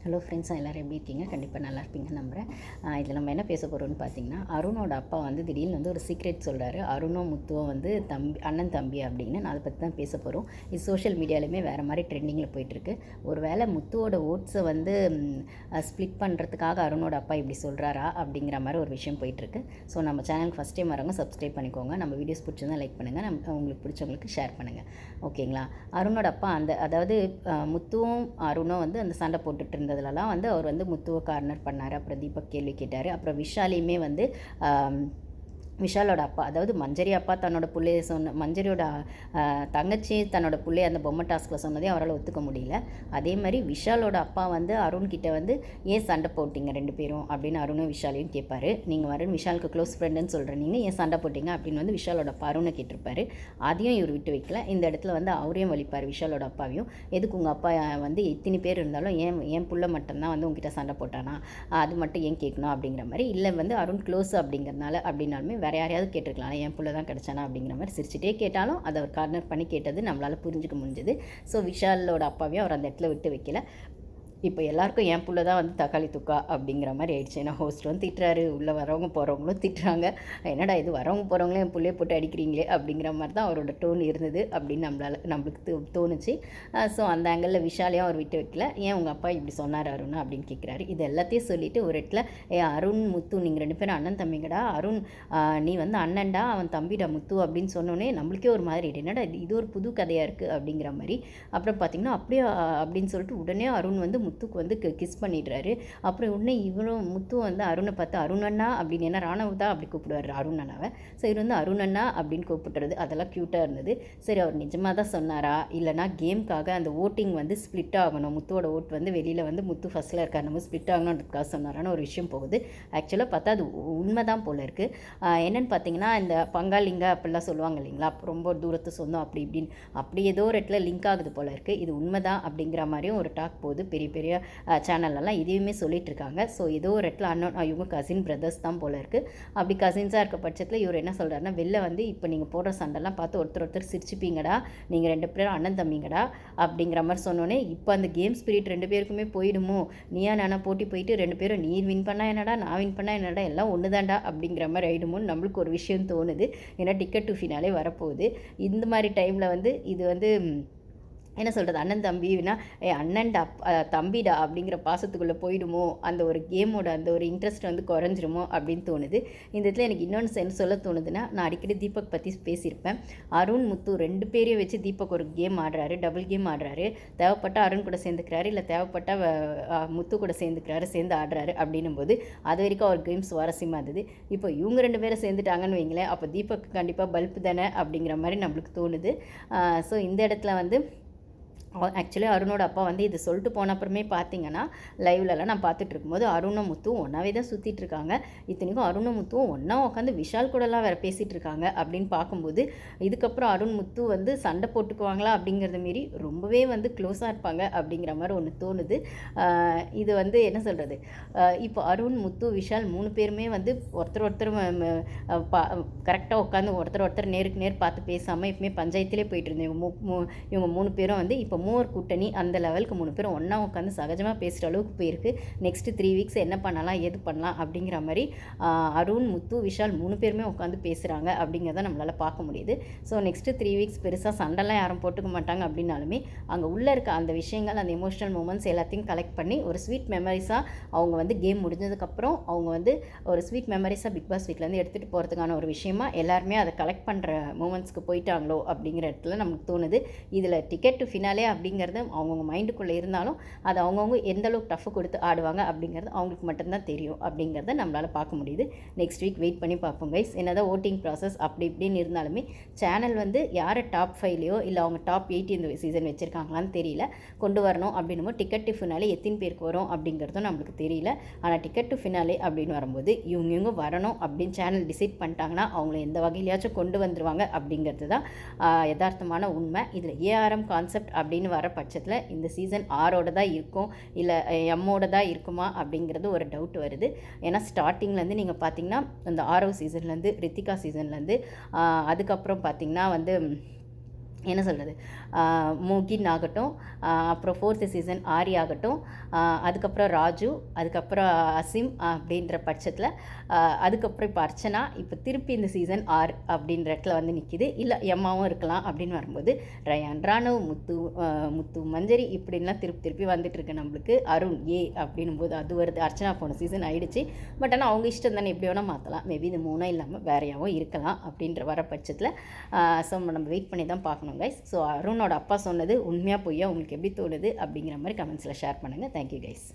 Hello friends, எல்லோரும் எப்படி இருக்கீங்க? கண்டிப்பாக நல்லா இருப்பீங்கன்னு நம்புகிறேன். இதில் நம்ம என்ன பேச போகிறோம்னு பார்த்தீங்கன்னா, அருணோட அப்பா வந்து திடீர்னு வந்து ஒரு சீக்ரெட் சொல்கிறாரு. அருணும் முத்துவும் வந்து அண்ணன் தம்பி அப்படின்னு. நான் அதை பற்றி தான் பேச போகிறோம். இது சோஷியல் மீடியாலுமே வேறு மாதிரி ட்ரெண்டிங்கில் போயிட்டுருக்கு. ஒரு வேளை முத்துவோட ஓட்ஸை வந்து ஸ்ப்ளிட் பண்ணுறதுக்காக அருணோட அப்பா இப்படி சொல்கிறாரா அப்படிங்கிற மாதிரி ஒரு விஷயம் போயிட்டுருக்கு. ஸோ நம்ம சேனலுக்கு ஃபஸ்ட் டைம் வரவங்க சப்ஸ்கிரைப் பண்ணிக்கோங்க. நம்ம வீடியோஸ் பிடிச்சிருந்தா லைக் பண்ணுங்கள், உங்களுக்கு பிடிச்சவங்களுக்கு ஷேர் பண்ணுங்கள். ஓகேங்களா? அருணோட அப்பா அதாவது முத்துவும் அருணும் வந்து அந்த சண்டை போட்டுட்டு இருந்ததுலலாம் வந்து அவர் வந்து முத்துவை கார்னர் பண்ணார். அப்புறம் தீபக் கேள்வி கேட்டார். அப்புறம் விஷாலையுமே வந்து விஷாலோட அப்பா, அதாவது மஞ்சரி அப்பா தன்னோட பிள்ளைய மஞ்சரியோட தங்கச்சி தன்னோட பிள்ளைய அந்த பொம்மை டாஸ்கில் சொன்னதே அவரால் ஒத்துக்க முடியல. அதே மாதிரி விஷாலோட அப்பா வந்து அருண்கிட்ட வந்து ஏன் சண்டை போட்டிங்க ரெண்டு பேரும் அப்படின்னு அருணும் விஷாலையும் கேட்பார். நீங்கள் வருண் விஷாலுக்கு க்ளோஸ் ஃப்ரெண்டுன்னு சொல்கிறேன், நீங்கள் ஏன் சண்டை போட்டிங்க அப்படின்னு வந்து விஷாலோட அப்பா அருணை கேட்டிருப்பாரு. அதையும் இவர் விட்டு வைக்கல. இந்த இடத்துல வந்து அவரையும் வலிப்பார், விஷாலோட அப்பாவையும். எதுக்கு உங்கள் அப்பா வந்து எத்தனை பேர் இருந்தாலும் என் புள்ள மட்டும்தான் வந்து உங்ககிட்ட சண்டை போட்டானா, அது மட்டும் ஏன் கேட்கணும் அப்படிங்கிற மாதிரி. இல்லை வந்து அருண் க்ளோஸ் அப்படிங்கிறதுனால அப்படின்னாலுமே வேறு யாரையாவது கேட்டிருக்கலாம், என் புள்ள தான் கிடச்சானா அப்படிங்கிற மாதிரி சிரிச்சிட்டே கேட்டாலும் அதை அவர் கார்னர் பண்ணி கேட்டது நம்மளால் புரிஞ்சுக்க முடிஞ்சது. ஸோ விஷாலோட அப்பாவையும் அவர் அந்த இடத்துல விட்டு வைக்கல. இப்போ எல்லாருக்கும் என் புள்ள தான் வந்து தக்காளி துக்கா அப்படிங்கிற மாதிரி ஆயிடுச்சு. ஏன்னா ஹோஸ்ட்டும் திட்டுறாரு, உள்ளே வரவங்க போகிறவங்களும் திட்டுறாங்க. என்னடா இது, வரவங்க போகிறவங்களும் என் புள்ளைய போட்டு அடிக்கிறீங்களே அப்படிங்கிற மாதிரி தான் அவரோட டோன் இருந்தது அப்படின்னு நம்மளுக்கு தோணுச்சு. ஸோ அந்த ஆங்கிளில் விஷாலையும் அவர் விட்டு வைக்கல. ஏன் உங்கள் அப்பா இப்படி சொன்னார் அருண் அப்படின்னு கேட்குறாரு. இது எல்லாத்தையும் சொல்லிவிட்டு ஒரு இடத்துல அருண் முத்து நீங்கள் ரெண்டு பேரும் அண்ணன் தம்பிங்கடா, அருண் நீ வந்து அண்ணன்டா, அவன் தம்பிடா முத்து அப்படின்னு சொன்னோன்னே நம்மளுக்கே ஒரு மாதிரி என்னடா இது ஒரு புது கதையாக இருக்குது அப்படிங்கிற மாதிரி. அப்புறம் பார்த்திங்கன்னா அப்படியே அப்படின்னு சொல்லிட்டு உடனே அருண் வந்து முத்துக்கு வந்து கிஸ் பண்ணிடுறாரு. அப்புறம் உடனே இவரும் முத்து வந்து அருணை பார்த்து அருணண்ணா அப்படின்னு, ஏன்னா ராணவ் தான் அப்படி கூப்பிடுவார் அருணண்ணாவை. ஸோ இவர் வந்து அருணண்ணா அப்படின்னு கூப்பிட்டுறது அதெல்லாம் க்யூட்டாக இருந்தது. சரி, அவர் நிஜமாக தான் சொன்னாரா இல்லைனா கேம்காக அந்த ஓட்டிங் வந்து ஸ்ப்ளிட் ஆகணும், முத்துவோட ஓட் வந்து வெளியில் வந்து முத்து ஃபஸ்ட்டில் இருக்கார் நம்ம ஸ்ப்ளிட் ஆகணுன்றதுக்காக சொன்னாரான்னு ஒரு விஷயம் போகுது. ஆக்சுவலாக பார்த்தா அது உண்மை தான் போல் இருக்குது. என்னென்னு பார்த்தீங்கன்னா, இந்த பங்காளிங்க அப்படிலாம் சொல்லுவாங்க இல்லைங்களா, ரொம்ப தூரத்து சொந்தம் அப்படி இப்படின்னு, அப்படி ஏதோ ஒரு இடத்துல லிங்க் ஆகுது போல் இருக்குது. இது உண்மை தான் அப்படிங்கிற மாதிரியும் ஒரு டாக் போகுது. பெரிய பெரிய சேனல்லலாம் இதையுமே சொல்லிட்டு இருக்காங்க. ஸோ ஏதோ ஒரு இடத்துல இவங்க கசின் பிரதர்ஸ் தான் போல இருக்குது. அப்படி கசின்ஸாக இருக்க பட்சத்தில் இவர் என்ன சொல்கிறாருன்னா, வெளில வந்து இப்போ நீங்கள் போடுற சண்டைலாம் பார்த்து ஒருத்தர் சிரிச்சுப்பீங்கடா, நீங்கள் ரெண்டு பேரும் அண்ணன் தம்பிங்கடா அப்படிங்கிற மாதிரி சொன்னோன்னே இப்போ அந்த கேம் ஸ்பிரிட் ரெண்டு பேருக்குமே போயிடுமோ, நீயா நானா போட்டி போயிட்டு ரெண்டு பேரும் நீ வின் பண்ணால் என்னடா நான் வின் பண்ணால் என்னடா எல்லாம் ஒன்று தான்டா அப்படிங்கிற மாதிரி ஆகிடுமோன்னு நம்மளுக்கு ஒரு விஷயம் தோணுது. ஏன்னா டிக்கெட் டு ஃபினாலே வரப்போகுது. இந்த மாதிரி டைமில் வந்து இது வந்து என்ன சொல்கிறது, அண்ணன் தம்பினா அண்ணன்டா தம்பிடா அப்படிங்கிற பாசத்துக்குள்ளே போயிடுமோ, அந்த ஒரு கேமோட அந்த ஒரு இன்ட்ரெஸ்ட் வந்து குறைஞ்சிருமோ அப்படின்னு தோணுது. இந்த இடத்துல எனக்கு இன்னொன்று சொல்ல தோணுதுன்னா, நான் அடிக்கடி தீபக் பற்றி பேசியிருப்பேன். அருண் முத்து ரெண்டு பேரையும் வச்சு தீபக் ஒரு கேம் ஆடுறாரு, டபுள் கேம் ஆடுறாரு. தேவைப்பட்ட அருண் கூட சேர்ந்துக்கிறாரு, இல்லை தேவைப்பட்ட முத்து கூட சேர்ந்து ஆடுறாரு அப்படின்னும் போது அது வரைக்கும் அவர் கேம் சுவாரஸ்யமாக இருந்தது. இப்போ இவங்க ரெண்டு பேரும் சேர்ந்துட்டாங்கன்னு வைங்களேன், அப்போ தீபக் கண்டிப்பாக பல்ப்பு தானே அப்படிங்கிற மாதிரி நம்மளுக்கு தோணுது. ஸோ இந்த இடத்துல வந்து ஆக்சுவலி அருணோட அப்பா வந்து இது சொல்லிட்டு போன அப்புறமே பார்த்தீங்கன்னா, லைவ்லலாம் நான் பார்த்துட்டு இருக்கும்போது அருணும் முத்துவும் ஒன்றாவே தான் சுற்றிட்டு இருக்காங்க. இத்தனைக்கும் அருணும் முத்துவும் ஒன்றா உட்காந்து விஷால் கூடலாம் வேறு பேசிகிட்டு இருக்காங்க அப்படின்னு பார்க்கும்போது, இதுக்கப்புறம் அருண் முத்து வந்து சண்டை போட்டுக்குவாங்களா அப்படிங்கிறத மாரி ரொம்பவே வந்து க்ளோஸாக இருப்பாங்க அப்படிங்கிற மாதிரி ஒன்று தோணுது. இது வந்து என்ன சொல்கிறது, இப்போ அருண் முத்து விஷால் மூணு பேருமே வந்து ஒருத்தர் கரெக்டாக உட்காந்து ஒருத்தர் நேருக்கு நேர் பார்த்து பேசாமல் இப்போமே பஞ்சாயத்திலே போயிட்டு இருந்தேன். இவங்க மூணு பேரும் வந்து இப்போ மூவர் கூட்டணி அந்த லெவலுக்கு மூணு பேரும் ஒன்றா உட்காந்து சகஜமாக பேசுகிற அளவுக்கு போயிருக்கு. நெக்ஸ்ட்டு 3 வீக்ஸ் என்ன பண்ணலாம் ஏது பண்ணலாம் அப்படிங்கிற மாதிரி அருண் முத்து விஷால் மூணு பேருமே உட்காந்து பேசுகிறாங்க அப்படிங்கிறத நம்மளால் பார்க்க முடியுது. ஸோ நெக்ஸ்ட்டு 3 வீக்ஸ் பெருசாக சண்டைலாம் யாரும் போட்டுக்க மாட்டாங்க அப்படின்னாலுமே அங்கே உள்ளே இருக்க அந்த விஷயங்கள், அந்த எமோஷனல் மூமெண்ட்ஸ் எல்லாத்தையும் கலெக்ட் பண்ணி ஒரு ஸ்வீட் மெமரிஸாக அவங்க வந்து கேம் முடிஞ்சதுக்கப்புறம் அவங்க வந்து ஒரு ஸ்வீட் மெமரிஸாக பிக் பாஸ் வீட்லேருந்து எடுத்துகிட்டு போகிறதுக்கான ஒரு விஷயமா எல்லாருமே அதை கலெக்ட் பண்ணுற மூமெண்ட்ஸ்க்கு போயிட்டாங்களோ அப்படிங்கிற இடத்துல நமக்கு தோணுது. இதில் டிக்கெட் டு ஃபினாலே அப்படிங்கிறது அவங்கவுங்க மைண்டுக்குள்ளே இருந்தாலும் அது அவங்கவுங்க எந்த அளவுக்கு டஃப் கொடுத்து ஆடுவாங்க அப்படிங்கிறது அவங்களுக்கு மட்டும்தான் தெரியும் அப்படிங்கிறத நம்மளால் பார்க்க முடியுது. நெக்ஸ்ட் வீக் வெயிட் பண்ணி பார்ப்போம் கைஸ். என்னதான் ஓட்டிங் ப்ராசஸ் அப்படி இப்படின்னு இருந்தாலுமே சேனல் வந்து யாரை டாப் 5லையோ இல்லை அவங்க டாப் 8 இந்த சீசன் வச்சுருக்காங்களான்னு தெரியல, கொண்டு வரணும் அப்படின்னும் டிக்கெட் டு ஃபினாலே எத்தனை பேருக்கு வரும் அப்படிங்கிறதும் நம்மளுக்கு தெரியல. ஆனால் டிக்கெட் டு ஃபினாலே அப்படின்னு வரும்போது இவங்க வரணும் அப்படின்னு சேனல் டிசைட் பண்ணிட்டாங்கன்னா அவங்கள எந்த வகையிலையாச்சும் கொண்டு வந்துருவாங்க அப்படிங்கிறது தான் யதார்த்தமான உண்மை. இதில் ஏஆர்எம் கான்செப்ட் அப்படின்னு வர பட்சத்தில் இந்த சீசன் ஆரோட தான் இருக்கும் இல்லை எம்மோட தான் இருக்குமா அப்படிங்கிறது ஒரு டவுட் வருது. ஏன்னா ஸ்டார்டிங்லேருந்து நீங்கள் பார்த்தீங்கன்னா அந்த ஆரோ சீசன்லேருந்து ரித்திகா சீசன்லேருந்து அதுக்கப்புறம் பார்த்திங்கன்னா வந்து என்ன சொல்கிறது, மோகின் ஆகட்டும், அப்புறம் 4th சீசன் ஆரி ஆகட்டும், அதுக்கப்புறம் ராஜு, அதுக்கப்புறம் அசீம் அப்படின்ற பட்சத்தில், அதுக்கப்புறம் இப்போ அர்ச்சனா, இப்போ திருப்பி இந்த சீசன் 6 அப்படின்ற இடத்துல வந்து நிற்கிது. இல்லை எம்மாவும் இருக்கலாம் அப்படின்னு வரும்போது ரயான் ராணவ், முத்து மஞ்சரி இப்படின்லாம் திருப்பி வந்துட்டுருக்கு நம்மளுக்கு. அருண் அப்படின்னும் போது அது வருது. அர்ச்சனா போன சீசன் ஆகிடுச்சு. பட் ஆனால் அவங்க இஷ்டம் தானே, எப்படி வேணால் மாற்றலாம். மேபி இது 3 இல்லாமல் வேறையாகவும் இருக்கலாம் அப்படின்ற வர பட்சத்தில் ஸோ நம்ம வெயிட் பண்ணி தான் பார்க்கணும் கைஸ். ஸோ அருணோட அப்பா சொன்னது உண்மையாக பொய்யா உங்களுக்கு எப்படி தோணுது அப்படிங்கிற மாதிரி கமெண்ட்ஸில் ஷேர் பண்ணுங்கள். Thank you guys.